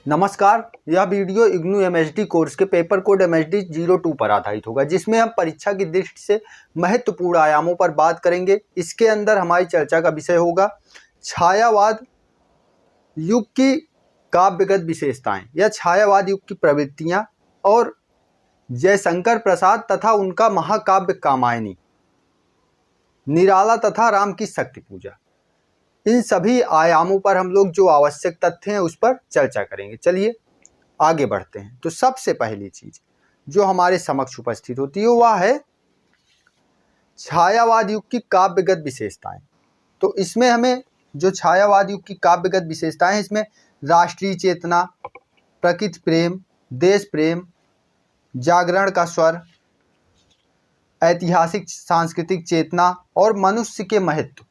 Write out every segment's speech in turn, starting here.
नमस्कार। यह video IGNOU MHD course के पेपर कोड एमएचडी 02 पर आधारित होगा, जिसमें हम परीक्षा की दृष्टि से महत्वपूर्ण आयामों पर बात करेंगे। इसके अंदर हमारी चर्चा का विषय होगा छायावाद युग की काव्यगत विशेषताएं या छायावाद युग की प्रवृत्तियां और जयशंकर प्रसाद तथा उनका महाकाव्य कामायनी, निराला तथा राम की शक्ति पूजा। इन सभी आयामों पर हम लोग जो आवश्यक तथ्य हैं उस पर चर्चा करेंगे। चलिए आगे बढ़ते हैं। तो सबसे पहली चीज जो हमारे समक्ष उपस्थित होती है वह है छायावाद युग की काव्यगत विशेषताएं। तो इसमें हमें जो छायावाद युग की काव्यगत विशेषताएं हैं, इसमें राष्ट्रीय चेतना, प्रकृति प्रेम, देश प्रेम, जागरण का स्वर, ऐतिहासिक सांस्कृतिक चेतना और मनुष्य के महत्व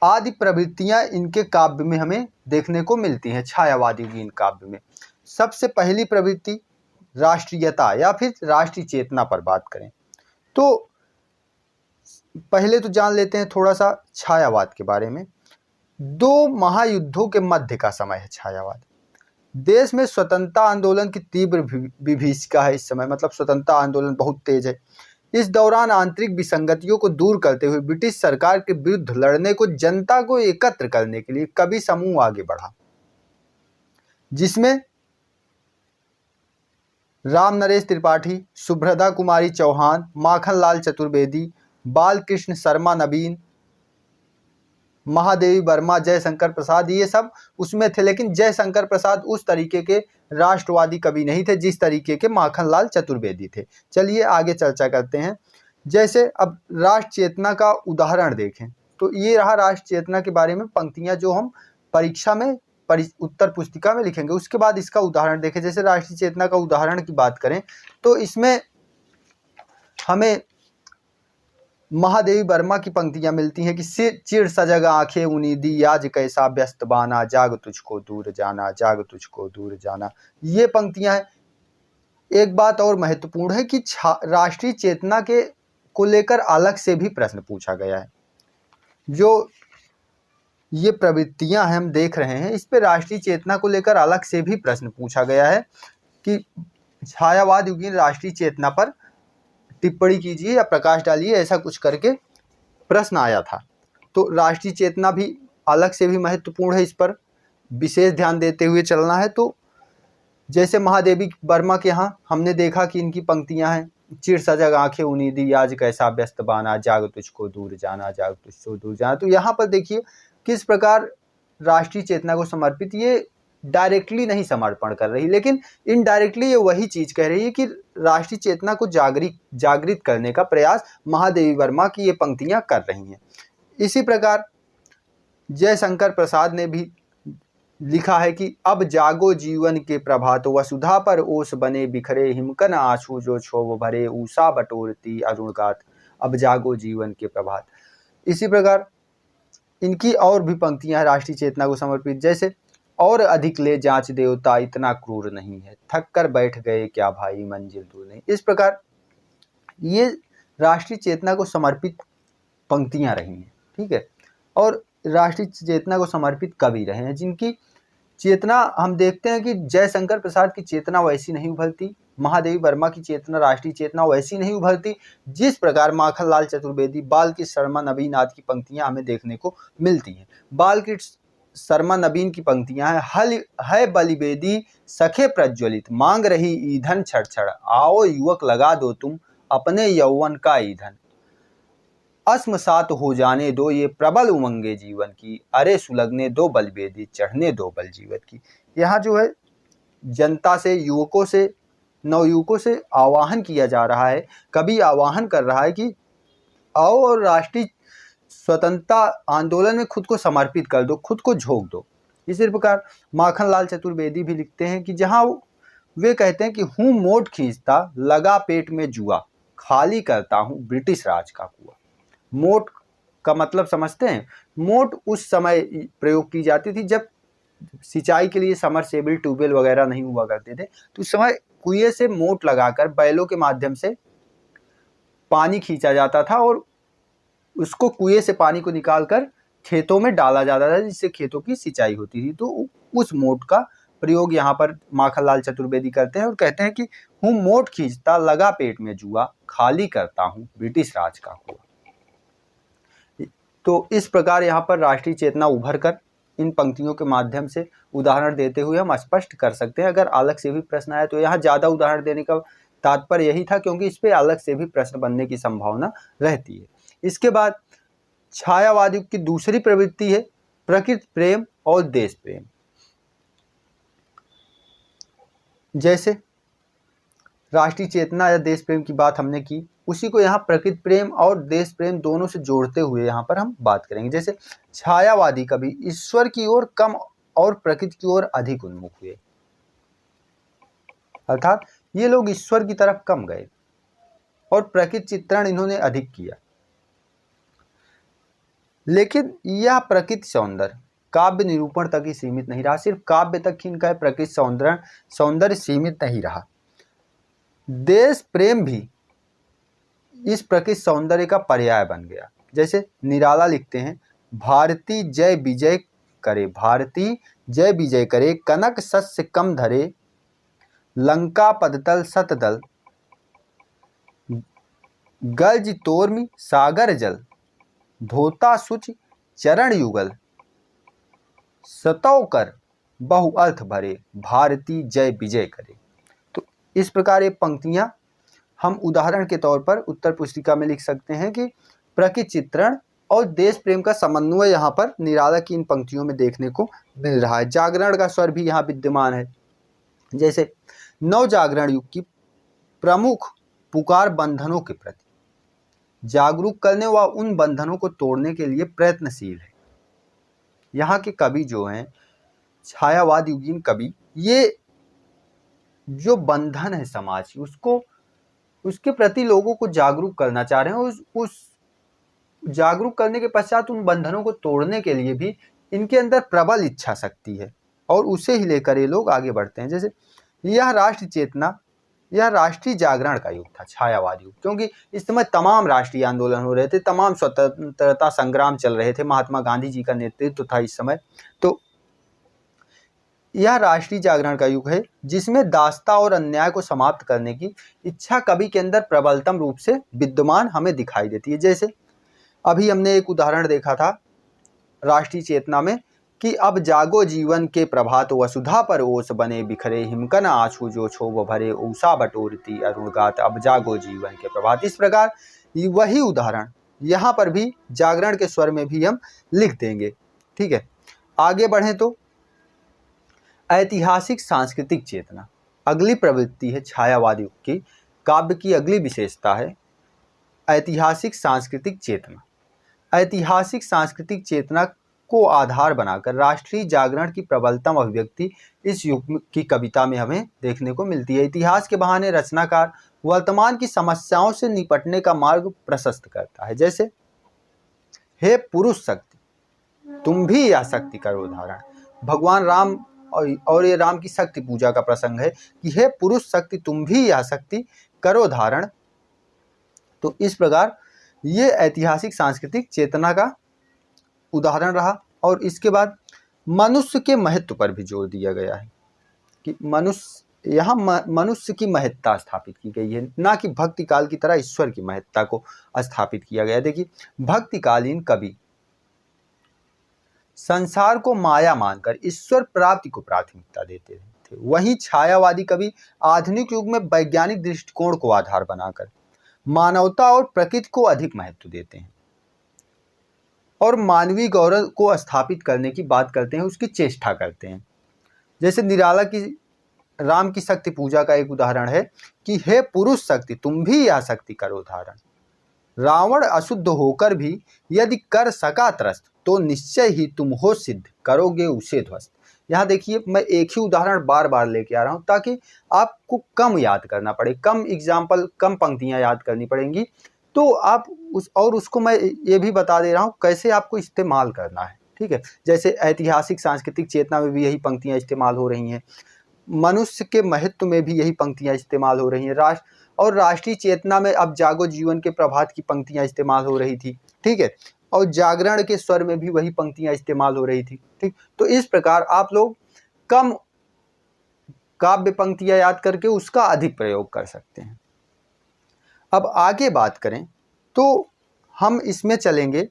आदि प्रवृत्तियां इनके काव्य में हमें देखने को मिलती हैं। छायावाद युग इन काव्य में सबसे पहली प्रवृत्ति राष्ट्रीयता या फिर राष्ट्रीय चेतना पर बात करें तो पहले तो जान लेते हैं थोड़ा सा छायावाद के बारे में। दो महायुद्धों के मध्य का समय है छायावाद। देश में स्वतंत्रता आंदोलन की तीव्र विभीषिका है इस समय, मतलब स्वतंत्रता आंदोलन बहुत तेज है। इस दौरान आंतरिक विसंगतियों को दूर करते हुए ब्रिटिश सरकार के विरुद्ध लड़ने को जनता को एकत्र करने के लिए कवि समूह आगे बढ़ा, जिसमें राम नरेश त्रिपाठी, सुभद्रा कुमारी चौहान, माखनलाल चतुर्वेदी, बालकृष्ण शर्मा नवीन, महादेवी वर्मा, जयशंकर प्रसाद, ये सब उसमें थे। लेकिन जयशंकर प्रसाद उस तरीके के राष्ट्रवादी कवि नहीं थे जिस तरीके के माखनलाल चतुर्वेदी थे। चलिए आगे चर्चा करते हैं। जैसे अब राष्ट्र चेतना का उदाहरण देखें तो ये रहा राष्ट्र चेतना के बारे में पंक्तियां जो हम परीक्षा में उत्तर पुस्तिका में लिखेंगे। उसके बाद इसका उदाहरण देखें। जैसे राष्ट्रीय चेतना का उदाहरण की बात करें तो इसमें हमें महादेवी वर्मा की पंक्तियां मिलती हैं कि चिर सजग आंखें उन्नीदी, आज कैसा व्यस्त बाना, जाग तुझको दूर जाना, जाग तुझको दूर जाना। ये पंक्तियां हैं। एक बात और महत्वपूर्ण है कि राष्ट्रीय चेतना के को लेकर अलग से भी प्रश्न पूछा गया है। जो ये प्रवृत्तियां हम देख रहे हैं इस पे राष्ट्रीय चेतना को लेकर अलग से भी प्रश्न पूछा गया है कि छायावाद युगीन राष्ट्रीय चेतना पर टिप्पणी कीजिए या प्रकाश डालिए, ऐसा कुछ करके प्रश्न आया था। तो राष्ट्रीय चेतना भी अलग से भी महत्वपूर्ण है, इस पर विशेष ध्यान देते हुए चलना है। तो जैसे महादेवी वर्मा के यहाँ हमने देखा कि इनकी पंक्तियां हैं, चिर सजग आंखें उन्नीदी, आज कैसा व्यस्त बाना, जाग तुझको दूर जाना, जाग तुझको दूर जाना। तो यहाँ पर देखिए किस प्रकार राष्ट्रीय चेतना को समर्पित, ये डायरेक्टली नहीं समर्पण कर रही लेकिन इनडायरेक्टली ये वही चीज कह रही है कि राष्ट्रीय चेतना को जागृत करने का प्रयास महादेवी वर्मा की ये पंक्तियां कर रही हैं। इसी प्रकार जयशंकर प्रसाद ने भी लिखा है कि अब जागो जीवन के प्रभात, वसुधा पर ओस बने बिखरे, हिमकन आंसू जो क्षोभ भरे, ऊषा बटोरती अरुणगात, अब जागो जीवन के प्रभात। इसी प्रकार इनकी और भी पंक्तियां राष्ट्रीय चेतना को समर्पित। जैसे और अधिक ले जांच देवता, इतना क्रूर नहीं है, थक कर बैठ गए क्या भाई, मंजिल दूर नहीं। इस प्रकार ये राष्ट्रीय चेतना को समर्पित पंक्तियां रही हैं, ठीक है। और राष्ट्रीय चेतना को समर्पित कवि रहे हैं जिनकी चेतना हम देखते हैं कि जयशंकर प्रसाद की चेतना वैसी नहीं उभरती, महादेवी वर्मा की चेतना राष्ट्रीय चेतना वैसी नहीं उभरती जिस प्रकार माखनलाल चतुर्वेदी, बालकृष्ण शर्मा नवीन आदि की पंक्तियां हमें देखने को मिलती हैं। बालकृष्ण शर्मा नवीन की पंक्तियां हैं, हल है बलिवेदी सखे प्रज्वलित, मांग रही ईंधन छड़छड़, आओ युवक लगा दो तुम अपने यौवन का ईंधन, अस्मसात हो जाने दो ये प्रबल उमंगे जीवन की, अरे सुलगने दो बलिवेदी चढ़ने दो बल जीवन की। यहाँ जो है जनता से, युवकों से, नवयुवकों से आह्वान किया जा रहा है, कवि आह्वान कर रहा है कि आओ और राष्ट्रीय स्वतंत्रता आंदोलन में खुद को समर्पित कर दो, खुद को झोंक दो। इसी प्रकार माखनलाल चतुर्वेदी भी लिखते हैं कि जहां वे कहते हैं कि हूं मोट खींचता लगा पेट में जुआ, खाली करता हूं ब्रिटिश राज का कुआं। मोट का मतलब समझते हैं? मोट उस समय प्रयोग की जाती थी जब सिंचाई के लिए समरसेबल ट्यूबवेल वगैरह नहीं हुआ करते थे, तो उस समय कुएं से मोट लगाकर बैलों के माध्यम से पानी खींचा जाता था और उसको कुएं से पानी को निकालकर खेतों में डाला जाता था जिससे खेतों की सिंचाई होती थी। तो उस मोट का प्रयोग यहाँ पर माखनलाल चतुर्वेदी करते हैं और कहते हैं कि हूँ मोट खींचता लगा पेट में जुआ, खाली करता हूँ ब्रिटिश राज का कुआं। तो इस प्रकार यहाँ पर राष्ट्रीय चेतना उभर कर इन पंक्तियों के माध्यम से उदाहरण देते हुए हम स्पष्ट कर सकते हैं। अगर अलग से भी प्रश्न आया तो यहाँ ज़्यादा उदाहरण देने का तात्पर्य यही था, क्योंकि इस पे अलग से भी प्रश्न बनने की संभावना रहती है। इसके बाद छायावादी की दूसरी प्रवृत्ति है प्रकृति प्रेम और देश प्रेम। जैसे राष्ट्रीय चेतना या देश प्रेम की बात हमने की, उसी को यहाँ प्रकृति प्रेम और देश प्रेम दोनों से जोड़ते हुए यहाँ पर हम बात करेंगे। जैसे छायावादी कवि ईश्वर की ओर कम और प्रकृति की ओर अधिक उन्मुख हुए, अर्थात ये लोग ईश्वर की तरफ कम गए और प्रकृति चित्रण इन्होंने अधिक किया। लेकिन यह प्रकृति सौंदर्य काव्य निरूपण तक ही सीमित नहीं रहा, सिर्फ काव्य तक ही इनका प्रकृति सौंदर्य सीमित नहीं रहा। देश प्रेम भी इस प्रकृति सौंदर्य का पर्याय बन गया। जैसे निराला लिखते हैं, भारती जय विजय करे, भारती जय विजय करे, कनक सस्य कम धरे, लंका पदतल सतदल, गज तोर्मी सागर जल, धोता सुच चरण युगल, सतौ कर बहु अर्थ भरे, भारती जय विजय करे। तो इस प्रकार ये पंक्तियां हम उदाहरण के तौर पर उत्तर पुस्तिका में लिख सकते हैं कि प्रकृति चित्रण और देश प्रेम का समन्वय यहाँ पर निराला की इन पंक्तियों में देखने को मिल रहा है। जागरण का स्वर भी यहाँ विद्यमान है। जैसे नव जागरण युग की प्रमुख पुकार बंधनों के प्रति जागरूक करने व उन बंधनों को तोड़ने के लिए प्रयत्नशील है। यहाँ के कवि जो हैं छायावाद युगीन कवि, ये जो बंधन है समाज की उसके प्रति लोगों को जागरूक करना चाह रहे हैं। उस जागरूक करने के पश्चात उन बंधनों को तोड़ने के लिए भी इनके अंदर प्रबल इच्छा शक्ति है और उसे ही लेकर ये लोग आगे बढ़ते हैं। जैसे यह राष्ट्रीय चेतना, यह राष्ट्रीय जागरण का युग था, छायावाद युग, क्योंकि इस समय तमाम राष्ट्रीय आंदोलन हो रहे थे, तमाम स्वतंत्रता संग्राम चल रहे थे, महात्मा गांधी जी का नेतृत्व था इस समय। तो यह राष्ट्रीय जागरण का युग है जिसमें दासता और अन्याय को समाप्त करने की इच्छा कवि के अंदर प्रबलतम रूप से विद्यमान हमें दिखाई देती है। जैसे अभी हमने एक उदाहरण देखा था राष्ट्रीय चेतना में कि अब जागो जीवन के प्रभात वसुधा पर ओस बने बिखरे, हिमकन आंसू जो क्षोभ भरे, ऊषा बटोरती अरुणगात, अब जागो जीवन के प्रभात। इस प्रकार वही उदाहरण यहाँ पर भी जागरण के स्वर में भी हम लिख देंगे। ठीक है, आगे बढ़ें तो ऐतिहासिक सांस्कृतिक चेतना अगली प्रवृत्ति है छायावाद युग की। काव्य की अगली विशेषता है ऐतिहासिक सांस्कृतिक चेतना। ऐतिहासिक सांस्कृतिक चेतना को आधार बनाकर राष्ट्रीय जागरण की प्रबलतम अभिव्यक्ति इस युग की कविता में हमें देखने को मिलती है। इतिहास के बहाने रचनाकार वर्तमान की समस्याओं से निपटने का मार्ग प्रशस्त करता है। जैसे हे पुरुष शक्ति तुम भी यह शक्ति करो धारण, भगवान राम और ये राम की शक्ति पूजा का प्रसंग है कि हे पुरुष शक्ति तुम भी यह शक्ति करो धारण। तो इस प्रकार ये ऐतिहासिक सांस्कृतिक चेतना का उदाहरण रहा। और इसके बाद मनुष्य के महत्व पर भी जोर दिया गया है कि यहाँ मनुष्य की महत्ता स्थापित की गई है, ना कि भक्ति काल की तरह ईश्वर की महत्ता को स्थापित किया गया। देखिए, भक्तिकालीन कवि संसार को माया मानकर ईश्वर प्राप्ति को प्राथमिकता देते थे, वहीं छायावादी कवि आधुनिक युग में वैज्ञानिक दृष्टिकोण को आधार बनाकर मानवता और प्रकृति को अधिक महत्व देते हैं और मानवीय गौरव को स्थापित करने की बात करते हैं, उसकी चेष्टा करते हैं। जैसे निराला की राम की शक्ति पूजा का एक उदाहरण है कि हे पुरुष शक्ति तुम भी यह शक्ति करो धारण, रावण अशुद्ध होकर भी यदि कर सका त्रस्त तो निश्चय ही तुम हो सिद्ध, करोगे उसे ध्वस्त। यहाँ देखिए, मैं एक ही उदाहरण बार बार लेके आ रहा हूँ ताकि आपको कम याद करना पड़े, कम एग्जाम्पल, कम पंक्तियाँ याद करनी पड़ेंगी। तो आप उसको मैं ये भी बता दे रहा हूँ कैसे आपको इस्तेमाल करना है। ठीक है, जैसे ऐतिहासिक सांस्कृतिक चेतना में भी यही पंक्तियाँ इस्तेमाल हो रही हैं, मनुष्य के महत्व में भी यही पंक्तियाँ इस्तेमाल हो रही हैं, राष्ट्रीय चेतना में अब जागो जीवन के प्रभात की पंक्तियाँ इस्तेमाल हो रही थी। ठीक है, और जागरण के स्वर में भी वही पंक्तियाँ इस्तेमाल हो रही थी। ठीक, तो इस प्रकार आप लोग कम काव्य पंक्तियां याद करके उसका अधिक प्रयोग कर सकते हैं। अब आगे बात करें तो हम इसमें चलेंगे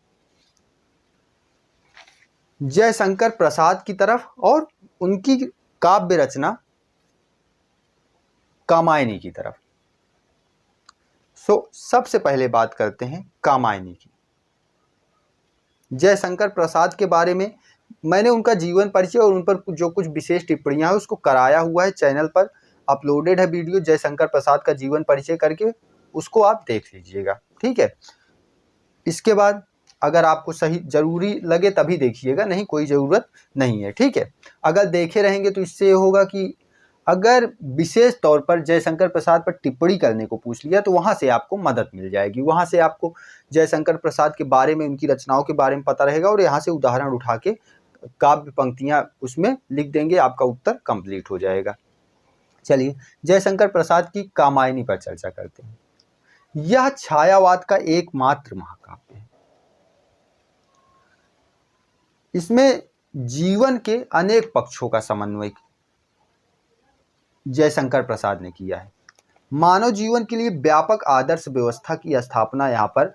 जयशंकर प्रसाद की तरफ और उनकी काव्य रचना कामायनी की तरफ। सबसे पहले बात करते हैं कामायनी की। जयशंकर प्रसाद के बारे में मैंने उनका जीवन परिचय और उन पर जो कुछ विशेष टिप्पणियां हैं उसको कराया हुआ है, चैनल पर अपलोडेड है वीडियो जयशंकर प्रसाद का जीवन परिचय करके, उसको आप देख लीजिएगा, ठीक है। इसके बाद अगर आपको सही जरूरी लगे तभी देखिएगा, नहीं कोई ज़रूरत नहीं है, ठीक है। अगर देखे रहेंगे तो इससे होगा कि अगर विशेष तौर पर जयशंकर प्रसाद पर टिप्पणी करने को पूछ लिया तो वहाँ से आपको मदद मिल जाएगी, वहाँ से आपको जयशंकर प्रसाद के बारे में, उनकी रचनाओं के बारे में पता रहेगा और यहाँ से उदाहरण उठा के काव्य पंक्तियाँ उसमें लिख देंगे, आपका उत्तर कंप्लीट हो जाएगा। चलिए जयशंकर प्रसाद की कामायनी पर चर्चा करते हैं। यह छायावाद का एकमात्र महाकाव्य है। इसमें जीवन के अनेक पक्षों का समन्वय जयशंकर प्रसाद ने किया है। मानव जीवन के लिए व्यापक आदर्श व्यवस्था की स्थापना यहाँ पर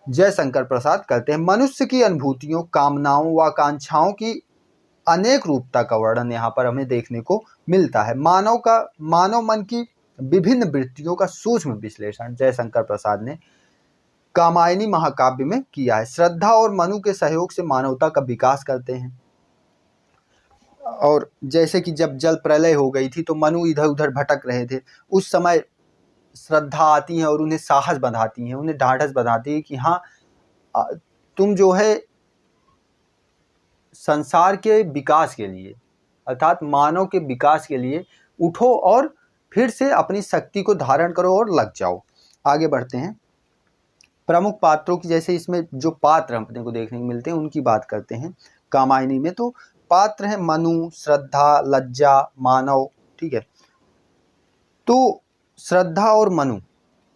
जयशंकर प्रसाद करते हैं। मनुष्य की अनुभूतियों, कामनाओं व आकांक्षाओं की अनेक रूपता का वर्णन यहाँ पर हमें देखने को मिलता है। मानव मन की विभिन्न वृत्तियों का सूक्ष्म विश्लेषण जयशंकर प्रसाद ने कामायनी महाकाव्य में किया है। श्रद्धा और मनु के सहयोग से मानवता का विकास करते हैं। और जैसे कि जब जल प्रलय हो गई थी तो मनु इधर उधर भटक रहे थे, उस समय श्रद्धा आती है और उन्हें साहस बंधाती है, उन्हें ढाढ़स बंधाती है कि हाँ तुम जो है संसार के विकास के लिए, अर्थात मानव के विकास के लिए उठो और फिर से अपनी शक्ति को धारण करो और लग जाओ। आगे बढ़ते हैं। प्रमुख पात्रों की, जैसे इसमें जो पात्र अपने को देखने को मिलते हैं उनकी बात करते हैं कामायनी में। तो पात्र हैं मनु, श्रद्धा, लज्जा, मानव, ठीक है। तो श्रद्धा और मनु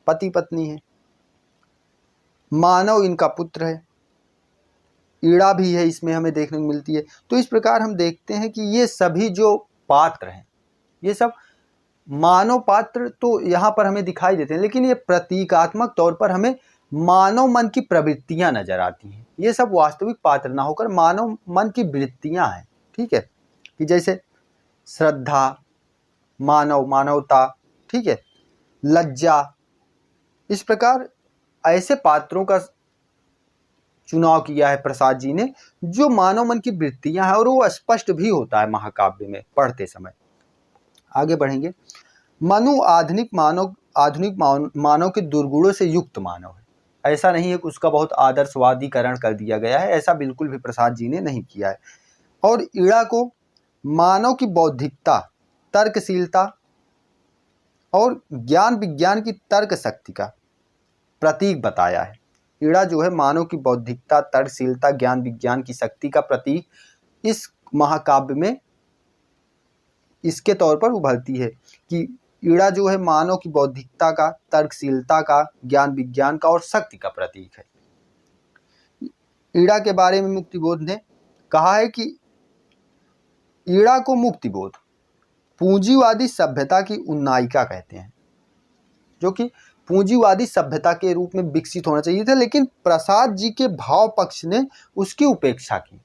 पति पत्नी है, मानव इनका पुत्र है, ईड़ा भी है इसमें हमें देखने को मिलती है। तो इस प्रकार हम देखते हैं कि ये सभी जो पात्र हैं ये सब मानव पात्र तो यहाँ पर हमें दिखाई देते हैं, लेकिन ये प्रतीकात्मक तौर पर हमें मानव मन की प्रवृत्तियां नजर आती हैं। ये सब वास्तविक पात्र ना होकर मानव मन की वृत्तियां हैं, ठीक है। कि जैसे श्रद्धा, मानव, मानवता, ठीक है, लज्जा, इस प्रकार ऐसे पात्रों का चुनाव किया है प्रसाद जी ने जो मानव मन की वृत्तियां हैं और वो स्पष्ट भी होता है महाकाव्य में पढ़ते समय। आगे बढ़ेंगे। मनु आधुनिक मानव के दुर्गुणों से युक्त मानव है। ऐसा नहीं है कि उसका बहुत आदर्शवादीकरण कर दिया गया है, ऐसा बिल्कुल भी प्रसाद जी ने नहीं किया है। और ईड़ा को मानव की बौद्धिकता, तर्कशीलता और ज्ञान विज्ञान की तर्क शक्ति का प्रतीक बताया है। ईड़ा जो है मानव की बौद्धिकता, तर्कशीलता, ज्ञान विज्ञान की शक्ति का प्रतीक इस महाकाव्य में इसके तौर पर उभरती है कि ईड़ा जो है मानव की बौद्धिकता का, तर्कशीलता का, ज्ञान विज्ञान का और शक्ति का प्रतीक है। ईड़ा के बारे में मुक्तिबोध ने कहा है कि ईड़ा को मुक्तिबोध पूंजीवादी सभ्यता की उन्नायिका कहते हैं, जो कि पूंजीवादी सभ्यता के रूप में विकसित होना चाहिए था, लेकिन प्रसाद जी के भाव पक्ष ने उसकी उपेक्षा की,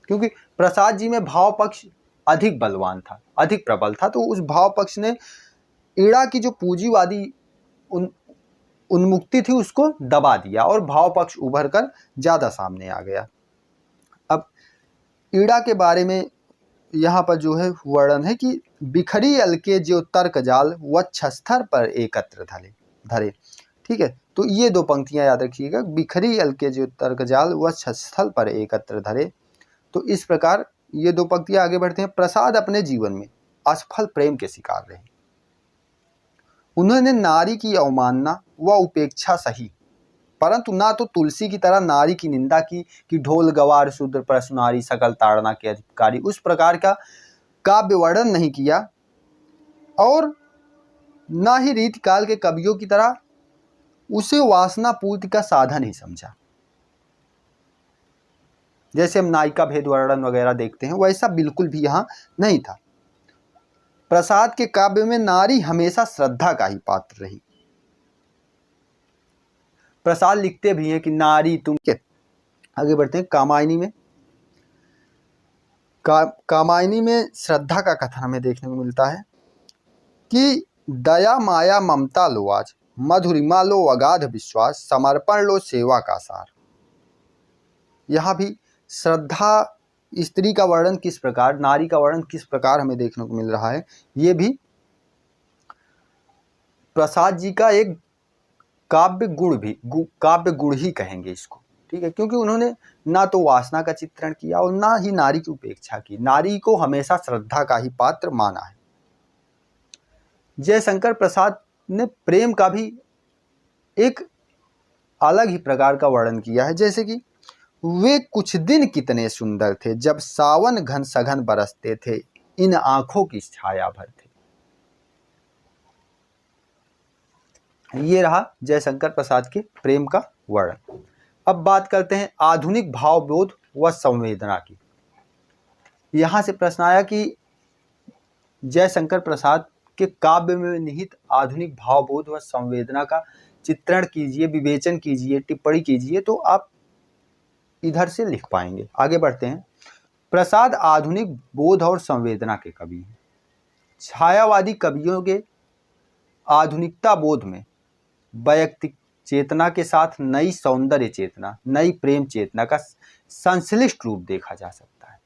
क्योंकि प्रसाद जी में भाव पक्ष अधिक बलवान था, अधिक प्रबल था। तो उस भाव पक्ष ने ईड़ा की जो पूंजीवादी उन्मुक्ति थी उसको दबा दिया और भाव पक्ष उभर कर ज्यादा सामने आ गया। अब ईड़ा के बारे में यहाँ पर जो है वर्णन है कि बिखरी अलके जो तर्क जाल वक्षस्थल पर एकत्र धरे, ठीक है। तो ये दो पंक्तियां याद रखिएगा, बिखरी अलके जो तर्क जाल वक्षस्थल पर एकत्र धरे। तो इस प्रकार ये दो पंक्तियां आगे बढ़ते हैं। प्रसाद अपने जीवन में असफल प्रेम के शिकार रहे। उन्होंने नारी की अवमानना व उपेक्षा सही, परंतु ना तो तुलसी की तरह नारी की निंदा की कि ढोल गवार शूद्र प्रसुनारी सकल ताड़ना के अधिकारी, उस प्रकार का काव्य वर्णन नहीं किया, और ना ही रीतिकाल के कवियों की तरह उसे वासना पूर्ति का साधन ही समझा। जैसे हम नायिका भेद वर्णन वगैरह देखते हैं वैसा बिल्कुल भी यहाँ नहीं था। प्रसाद के काव्य में नारी हमेशा श्रद्धा का ही पात्र रही। प्रसाद लिखते भी हैं कि नारी तुम के। आगे बढ़ते हैं। कामायनी में कामायनी में श्रद्धा का कथन हमें देखने को मिलता है कि दया माया ममता लो आज, मधुरिमा लो अगाध विश्वास, समर्पण लो सेवा का सार। यहाँ भी श्रद्धा, स्त्री का वर्णन किस प्रकार, नारी का वर्णन किस प्रकार हमें देखने को मिल रहा है, ये भी प्रसाद जी का एक काव्य गुण ही कहेंगे इसको, ठीक है, क्योंकि उन्होंने ना तो वासना का चित्रण किया और ना ही नारी की उपेक्षा की, नारी को हमेशा श्रद्धा का ही पात्र माना है। जयशंकर प्रसाद ने प्रेम का भी एक अलग ही प्रकार का वर्णन किया है, जैसे कि वे कुछ दिन कितने सुंदर थे जब सावन घन सघन बरसते थे, इन आंखों की छाया भर थे। ये रहा जयशंकर प्रसाद के प्रेम का वर्णन। अब बात करते हैं आधुनिक भावबोध व संवेदना की। यहां से प्रश्न आया कि जयशंकर प्रसाद के काव्य में निहित आधुनिक भावबोध व संवेदना का चित्रण कीजिए, विवेचन कीजिए, टिप्पणी कीजिए, तो आप इधर से लिख पाएंगे। आगे बढ़ते हैं। प्रसाद आधुनिक बोध और संवेदना के कवि हैं। छायावादी कवियों के आधुनिकता बोध में वैयक्तिक चेतना के साथ नई सौंदर्य चेतना, नई प्रेम चेतना का संश्लिष्ट रूप देखा जा सकता है।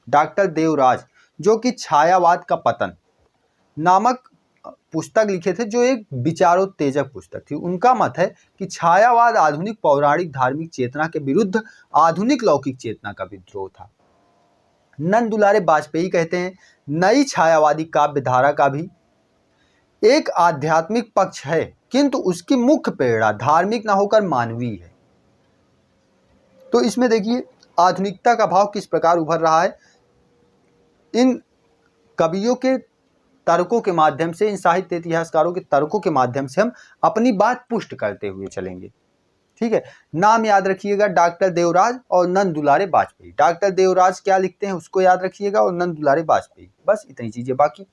डॉक्टर देवराज, जो कि छायावाद का पतन नामक पुस्तक लिखे थे, जो एक विचारोत्तेजक पुस्तक थी, उनका मत है कि छायावाद आधुनिक पौराणिक धार्मिक चेतना के विरुद्ध आधुनिक लौकिक चेतना का विद्रोह था। नंद दुलारे वाजपेयी कहते हैं, नई छायावादी काव्य धारा का भी एक आध्यात्मिक पक्ष है, किंतु उसकी मुख्य प्रेरणा धार्मिक न होकर मानवीय है। तो इसमें देखिए आधुनिकता का भाव किस प्रकार उभर रहा है। इन कवियों के तर्कों के माध्यम से, इन साहित्य इतिहासकारों के तर्कों के माध्यम से हम अपनी बात पुष्ट करते हुए चलेंगे, ठीक है। नाम याद रखिएगा, डॉक्टर देवराज और नंद दुलारे वाजपेयी। डॉक्टर देवराज क्या लिखते हैं उसको याद रखिएगा, और नंद दुलारे वाजपेयी, बस इतनी चीजें, बाकी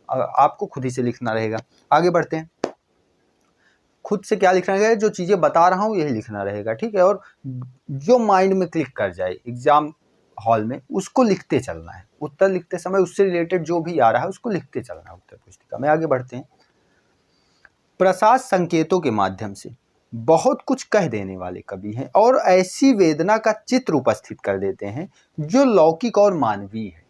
आपको खुद ही से लिखना रहेगा। आगे बढ़ते हैं। खुद से क्या लिखना रहेगा, जो चीजें बता रहा हूं यही लिखना रहेगा, ठीक है। और जो माइंड में क्लिक कर जाए एग्जाम हॉल में, उसको लिखते चलना है। उत्तर लिखते समय उससे रिलेटेड जो भी आ रहा है उसको लिखते चलना है उत्तर पुस्तिका में। आगे बढ़ते हैं। प्रसाद संकेतों के माध्यम से बहुत कुछ कह देने वाले कवि हैं और ऐसी वेदना का चित्र उपस्थित कर देते हैं जो लौकिक और मानवीय है।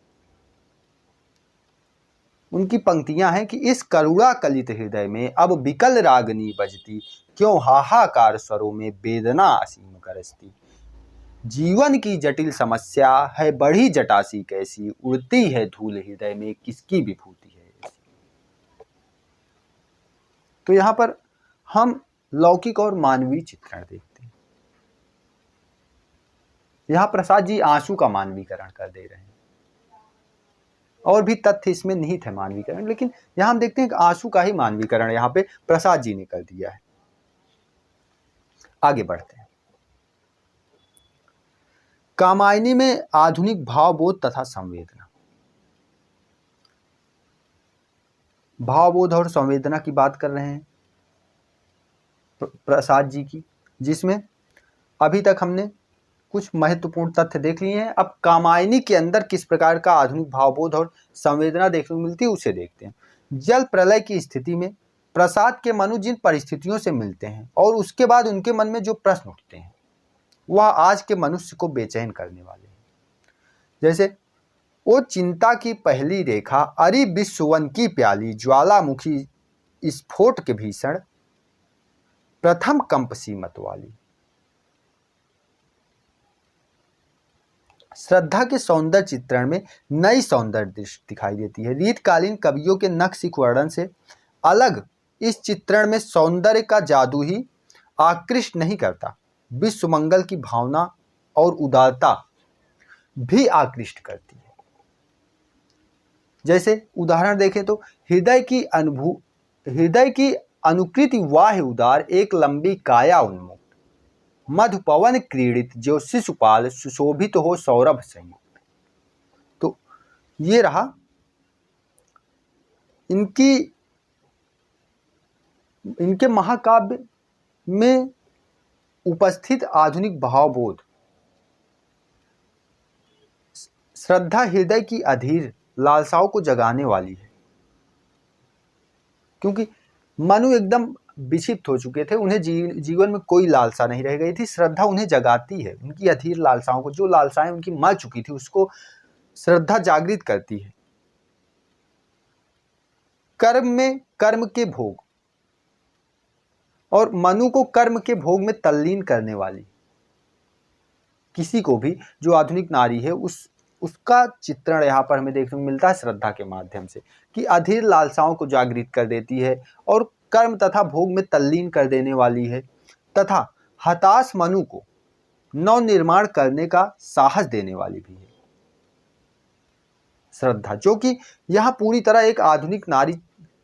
उनकी पंक्तियां हैं कि इस करुणा कलित हृदय में अब विकल रागनी बजती, क्यों हाहाकार स्वरों में वेदना असीम गरजती। जीवन की जटिल समस्या है बड़ी जटासी कैसी, उड़ती है धूल हृदय में किसकी विभूति है ऐसी। तो यहां पर हम लौकिक और मानवीय चित्रण देखते हैं। यहां प्रसाद जी आंसू का मानवीकरण कर दे रहे हैं, और भी तथ्य इसमें निहित है मानवीकरण, लेकिन यहां हम देखते हैं कि आंसू का ही मानवीकरण यहां पे प्रसाद जी ने कर दिया है। आगे बढ़ते हैं। कामायनी में आधुनिक भावबोध तथा संवेदना। भावबोध और संवेदना की बात कर रहे हैं प्रसाद जी की, जिसमें अभी तक हमने कुछ महत्वपूर्ण तथ्य देख लिए हैं। अब कामायनी के अंदर किस प्रकार का आधुनिक भावबोध और संवेदना देखने को मिलती है उसे देखते हैं। जल प्रलय की स्थिति में प्रसाद के मनु जिन परिस्थितियों से मिलते हैं और उसके बाद उनके मन में जो प्रश्न उठते हैं वह आज के मनुष्य को बेचैन करने वाले हैं। जैसे वो चिंता की पहली रेखा, अरि विश्ववन की प्याली, ज्वालामुखी स्फोट के भीषण, प्रथम कंप सीमत वाली। श्रद्धा के सौंदर्य चित्रण में नई सौंदर्य दृष्टि दिखाई देती है। रीतकालीन कवियों के नक्शिक वर्णन से अलग इस चित्रण में सौंदर्य का जादू ही आकृष्ट नहीं करता, विश्व मंगल की भावना और उदारता भी आकृष्ट करती है। जैसे उदाहरण देखें तो हृदय की अनुकृति वाह उदार, एक लंबी काया उन्मुक्त, मधु पवन क्रीड़ित जो शिशुपाल, सुशोभित हो सौरभ संयुक्त। तो ये रहा इनके महाकाव्य में उपस्थित आधुनिक भावबोध, श्रद्धा हृदय की अधीर लालसाओं को जगाने वाली है। क्योंकि मनु एकदम विक्षिप्त हो चुके थे, उन्हें जीवन में कोई लालसा नहीं रह गई थी। श्रद्धा उन्हें जगाती है, उनकी अधीर लालसाओं को, जो लालसाएं उनकी मर चुकी थी उसको श्रद्धा जागृत करती है। कर्म में कर्म के भोग, और मनु को कर्म के भोग में तल्लीन करने वाली, किसी को भी जो आधुनिक नारी है उसका चित्रण यहाँ पर हमें देखने को मिलता है श्रद्धा के माध्यम से, कि अधीर लालसाओं को जागृत कर देती है और कर्म तथा भोग में तल्लीन कर देने वाली है, तथा हताश मनु को नव निर्माण करने का साहस देने वाली भी है श्रद्धा, जो कि यहाँ पूरी तरह एक आधुनिक नारी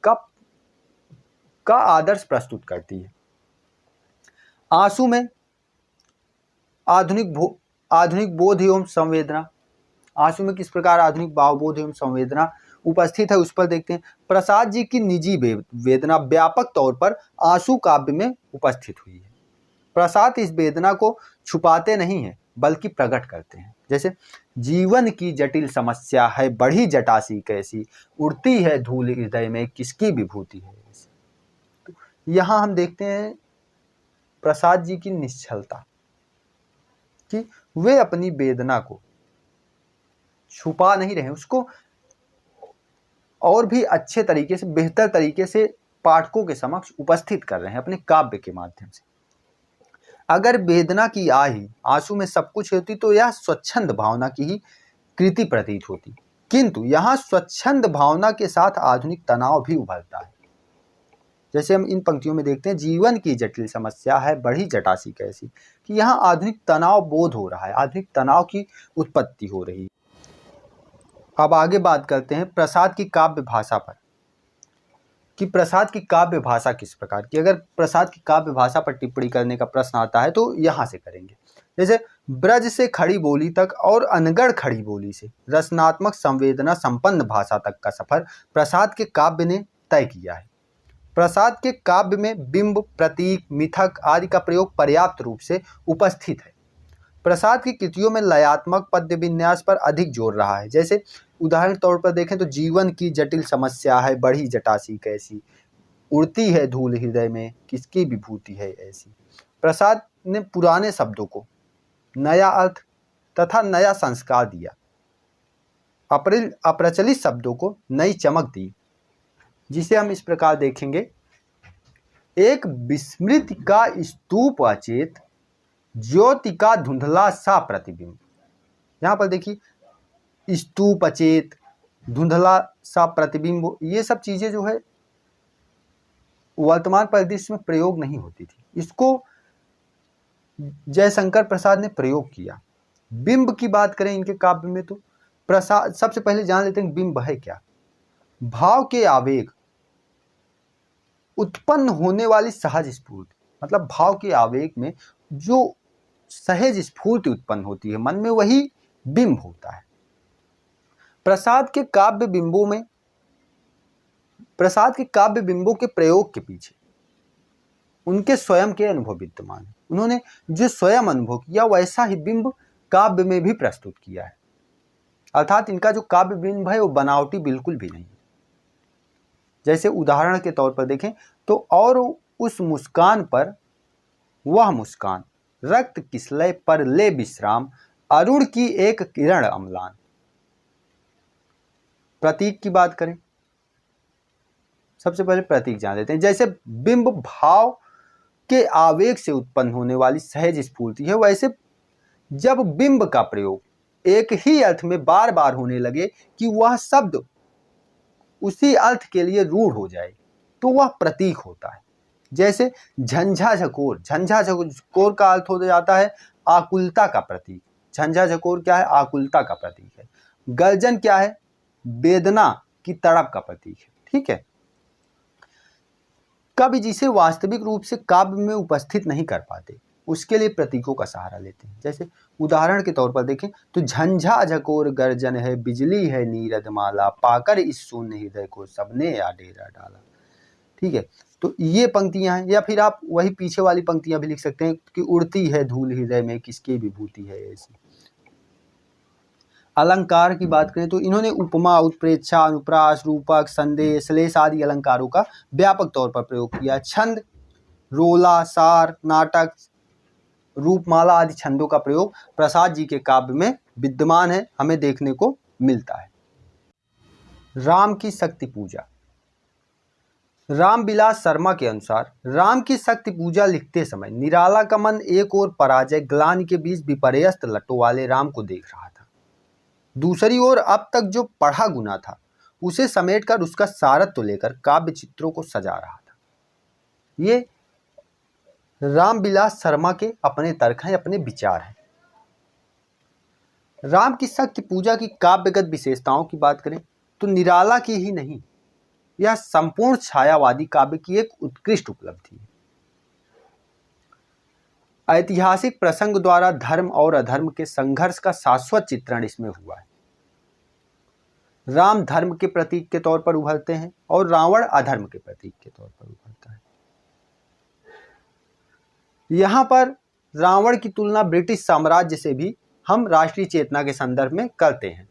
का आदर्श प्रस्तुत करती है। आंसू में आधुनिक बोध एवं संवेदना, आंसू में किस प्रकार आधुनिक भावबोध एवं संवेदना उपस्थित है उस पर देखते हैं। प्रसाद जी की निजी वेदना व्यापक तौर पर आंसू काव्य में उपस्थित हुई है। प्रसाद इस वेदना को छुपाते नहीं हैं बल्कि प्रकट करते हैं। जैसे जीवन की जटिल समस्या है बढ़ी जटासी कैसी, उड़ती है धूल हृदय में किसकी विभूति है ऐसी। तो यहाँ हम देखते हैं प्रसाद जी की निश्चलता, कि वे अपनी वेदना को छुपा नहीं रहे, उसको और भी अच्छे तरीके से, बेहतर तरीके से पाठकों के समक्ष उपस्थित कर रहे हैं अपने काव्य के माध्यम से। अगर वेदना की आही आंसू में सब कुछ होती तो यह स्वच्छंद भावना की ही कृति प्रतीत होती, किंतु यहाँ स्वच्छंद भावना के साथ आधुनिक तनाव भी उभरता है। जैसे हम इन पंक्तियों में देखते हैं, जीवन की जटिल समस्या है बढ़ी जटासी कैसी, कि यहाँ आधुनिक तनाव बोध हो रहा है, आधुनिक तनाव की उत्पत्ति हो रही है। अब आगे बात करते हैं प्रसाद की काव्य भाषा पर, कि प्रसाद की काव्य भाषा किस प्रकार की। अगर प्रसाद की काव्य भाषा पर टिप्पणी करने का प्रश्न आता है तो यहाँ से करेंगे। जैसे ब्रज से खड़ी बोली तक और अनगढ़ खड़ी बोली से रचनात्मक संवेदना संपन्न भाषा तक का सफर प्रसाद के काव्य ने तय किया है। प्रसाद के काव्य में बिंब, प्रतीक, मिथक आदि का प्रयोग पर्याप्त रूप से उपस्थित है। प्रसाद की कृतियों में लयात्मक पद्य विन्यास पर अधिक जोर रहा है। जैसे उदाहरण तौर पर देखें तो जीवन की जटिल समस्या है बढ़ी जटासी कैसी, उड़ती है धूल हृदय में किसकी विभूति है ऐसी। प्रसाद ने पुराने शब्दों को नया अर्थ तथा नया संस्कार दिया, अप्रचलित शब्दों को नई चमक दी, जिसे हम इस प्रकार देखेंगे। एक विस्मृति का स्तूप अचेत, ज्योति का धुंधला सा प्रतिबिंब। यहाँ पर देखिए स्तूप अचेत, धुंधला सा प्रतिबिंब, ये सब चीजें जो है वर्तमान परिदृश्य में प्रयोग नहीं होती थी, इसको जयशंकर प्रसाद ने प्रयोग किया। बिंब की बात करें इनके काव्य में तो प्रसाद, सबसे पहले जान लेते हैं बिंब है क्या। भाव के आवेग, उत्पन्न होने वाली सहज स्फूर्ति, मतलब भाव के आवेग में जो सहज स्फूर्ति उत्पन्न होती है मन में, वही बिंब होता है। प्रसाद के काव्य बिंबों के प्रयोग के पीछे उनके स्वयं के अनुभव विद्यमान है। उन्होंने जो स्वयं अनुभव किया वैसा ही बिंब काव्य में भी प्रस्तुत किया है, अर्थात इनका जो काव्य बिंब है वो बनावटी बिल्कुल भी नहीं। जैसे उदाहरण के तौर पर देखें तो, और उस मुस्कान पर वह मुस्कान, रक्त किसलय पर ले विश्राम, अरुण की एक किरण अम्लान। प्रतीक की बात करें, सबसे पहले प्रतीक जान लेते हैं। जैसे बिंब भाव के आवेग से उत्पन्न होने वाली सहज स्फूर्ति है, वैसे जब बिंब का प्रयोग एक ही अर्थ में बार बार होने लगे कि वह शब्द उसी अर्थ के लिए रूढ़ हो जाए तो वह प्रतीक होता है। जैसे झंझा झकोर, झंझा झकोर का अर्थ हो जाता है आकुलता का प्रतीक। झंझा झकोर क्या है? आकुलता का प्रतीक है। गर्जन क्या है? वेदना की तड़प का प्रतीक है। ठीक है, कवि जिसे वास्तविक रूप से काव्य में उपस्थित नहीं कर पाते उसके लिए प्रतीकों का सहारा लेते हैं। जैसे उदाहरण के तौर पर देखें तो झंझा झकोर गर्जन है, बिजली है नीरद माला, पाकर इस शून्य हृदय को सबने या डेरा डाला। ठीक है, तो ये पंक्तियां हैं। या फिर आप वही पीछे वाली पंक्तियां भी लिख सकते हैं कि उड़ती है धूल हृदय में किसकी विभूति है ऐसी। अलंकार की बात करें तो इन्होंने उपमा, उत्प्रेक्षा, अनुप्रास, रूपक, संदेश, श्लेष आदि अलंकारों का व्यापक तौर पर प्रयोग किया। छंद, रोला, सार, नाटक, रूपमाला आदि छंदों का प्रयोग प्रसाद जी के काव्य में विद्यमान है, हमें देखने को मिलता है। राम की शक्ति पूजा। रामविलास शर्मा के अनुसार राम की शक्ति पूजा लिखते समय निराला का मन एक ओर पराजय ग्लानि के बीच विपर्यस्त लटों वाले राम को देख रहा था, दूसरी ओर अब तक जो पढ़ा गुना था उसे समेटकर उसका सारत्व लेकर काव्य चित्रों को सजा रहा था। ये रामविलास शर्मा के अपने तर्क हैं, अपने विचार हैं। राम की शक्ति पूजा की काव्यगत विशेषताओं की बात करें तो निराला की ही नहीं, यह संपूर्ण छायावादी काव्य की एक उत्कृष्ट उपलब्धि है। ऐतिहासिक प्रसंग द्वारा धर्म और अधर्म के संघर्ष का शाश्वत चित्रण इसमें हुआ है। राम धर्म के प्रतीक के तौर पर उभरते हैं और रावण अधर्म के प्रतीक के तौर पर उभरता है। यहां पर रावण की तुलना ब्रिटिश साम्राज्य से भी हम राष्ट्रीय चेतना के संदर्भ में करते हैं।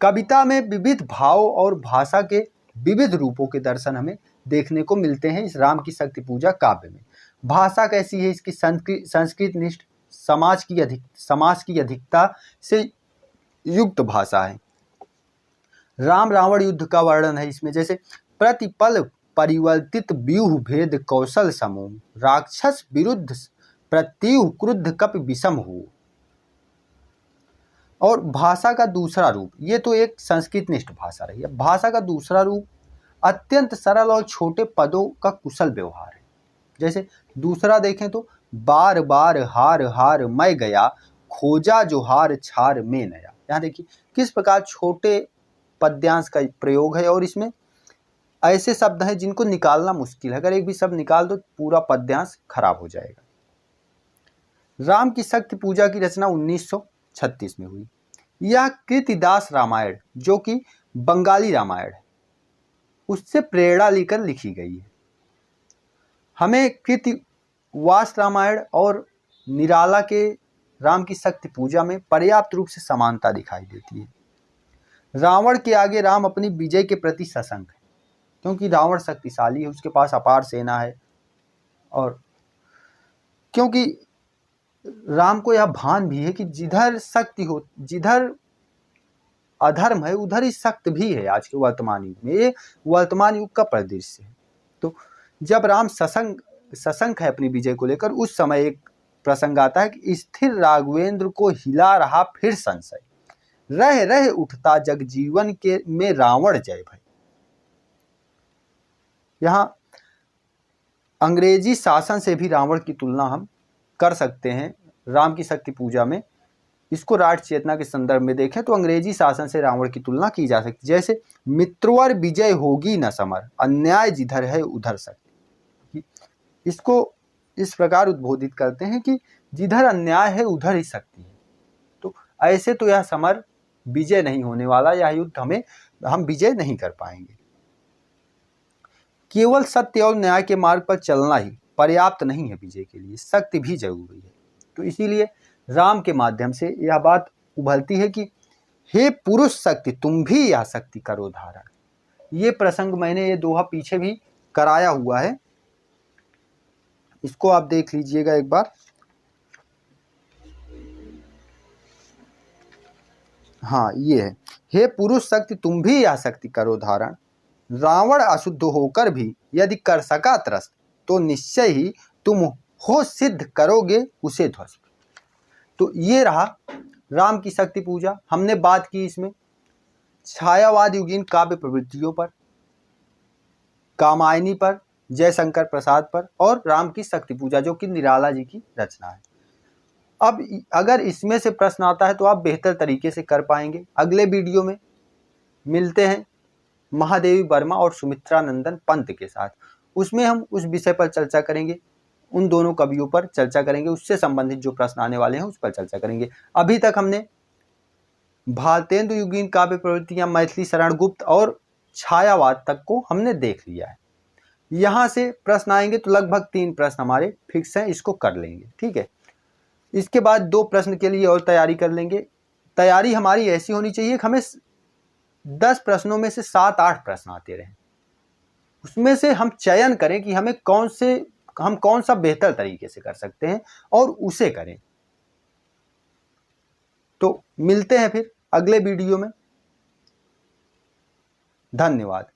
कविता में विविध भाव और भाषा के विविध रूपों के दर्शन हमें देखने को मिलते हैं इस राम की शक्ति पूजा काव्य में। भाषा कैसी है इसकी? संस्कृत निष्ठ, समाज की अधिकता से युक्त भाषा है। राम रावण युद्ध का वर्णन है इसमें, जैसे प्रतिपल परिवर्तित व्यूह भेद कौशल समूह, राक्षस विरुद्ध प्रत्युह क्रुद्ध कपि विषम हो। और भाषा का दूसरा रूप, ये तो एक संस्कृत निष्ठ भाषा रही है। भाषा का दूसरा रूप अत्यंत सरल और छोटे पदों का कुशल व्यवहार है। जैसे दूसरा देखें तो बार बार हार हार मैं गया, खोजा जो हार छार में नया। यहाँ देखिए किस प्रकार छोटे पद्यांश का प्रयोग है और इसमें ऐसे शब्द हैं जिनको निकालना मुश्किल है। अगर एक भी शब्द निकाल दो पूरा पद्यांश खराब हो जाएगा। राम की शक्ति पूजा की रचना 1936 में हुई। यह कृतिदास रामायण जो कि बंगाली रामायण है उससे प्रेरणा लेकर लिखी गई है। हमें कृतिवास रामायण और निराला के राम की शक्ति पूजा में पर्याप्त रूप से समानता दिखाई देती है। रावण के आगे राम अपनी विजय के प्रति सशंक है, क्योंकि रावण शक्तिशाली है, उसके पास अपार सेना है, और क्योंकि राम को यह भान भी है कि जिधर शक्ति हो, जिधर अधर्म है उधर ही शक्ति भी है। आज के वर्तमान युग में ये वर्तमान युग का परिदृश्य है। तो जब राम सशंक है अपनी विजय को लेकर, उस समय एक प्रसंग आता है कि स्थिर राघवेंद्र को हिला रहा फिर संशय, रह रह उठता जग जीवन के में रावण जय भय। यहां अंग्रेजी शासन से भी रावण की तुलना हम कर सकते हैं राम की शक्ति पूजा में। इसको राष्ट्र चेतना के संदर्भ में देखें तो अंग्रेजी शासन से रावण की तुलना की जा सकती है। जैसे मित्रवर विजय होगी न समर, अन्याय जिधर है उधर शक्ति। इसको इस प्रकार उद्बोधित करते हैं कि जिधर अन्याय है उधर ही शक्ति है। तो ऐसे तो यह समर विजय नहीं होने वाला, यह युद्ध हम विजय नहीं कर पाएंगे। केवल सत्य और न्याय के मार्ग पर चलना ही पर्याप्त नहीं है विजय के लिए, शक्ति भी जरूरी है। तो इसीलिए राम के माध्यम से यह बात उभरती है कि हे पुरुष शक्ति तुम भी यह शक्ति करो धारण। ये प्रसंग मैंने ये दोहा पीछे भी कराया हुआ है, इसको आप देख लीजिएगा एक बार। हाँ ये है, हे पुरुष शक्ति तुम भी यह शक्ति करो धारण, रावण अशुद्ध होकर भी यदि कर सका त्रस्त, तो निश्चय ही तुम हो सिद्ध करोगे उसे ध्वस्त। तो ये रहा राम की शक्ति पूजा। हमने बात की इसमें छायावाद युगीन काव्य प्रवृत्तियों पर, कामायनी पर, जयशंकर प्रसाद पर, और राम की शक्ति पूजा जो कि निराला जी की रचना है। अब अगर इसमें से प्रश्न आता है तो आप बेहतर तरीके से कर पाएंगे। अगले वीडियो में मिलते हैं महादेवी वर्मा और सुमित्रा नंदन पंत के साथ, उसमें हम उस विषय पर चर्चा करेंगे। उन दोनों कवियों पर चर्चा करेंगे, उससे संबंधित जो प्रश्न आने वाले हैं उस पर चर्चा करेंगे। अभी तक हमने भारतेंदु युगीन काव्य प्रवृत्तियां, मैथिली शरण गुप्त और छायावाद तक को हमने देख लिया है। यहां से प्रश्न आएंगे तो लगभग 3 प्रश्न हमारे फिक्स हैं, इसको कर लेंगे, ठीक है। इसके बाद 2 प्रश्न के लिए और तैयारी कर लेंगे। तैयारी हमारी ऐसी होनी चाहिए कि हमें 10 प्रश्नों में से 7-8 प्रश्न आते रहें, उसमें से हम चयन करें कि हम कौन सा बेहतर तरीके से कर सकते हैं और उसे करें। तो मिलते हैं फिर अगले वीडियो में। धन्यवाद।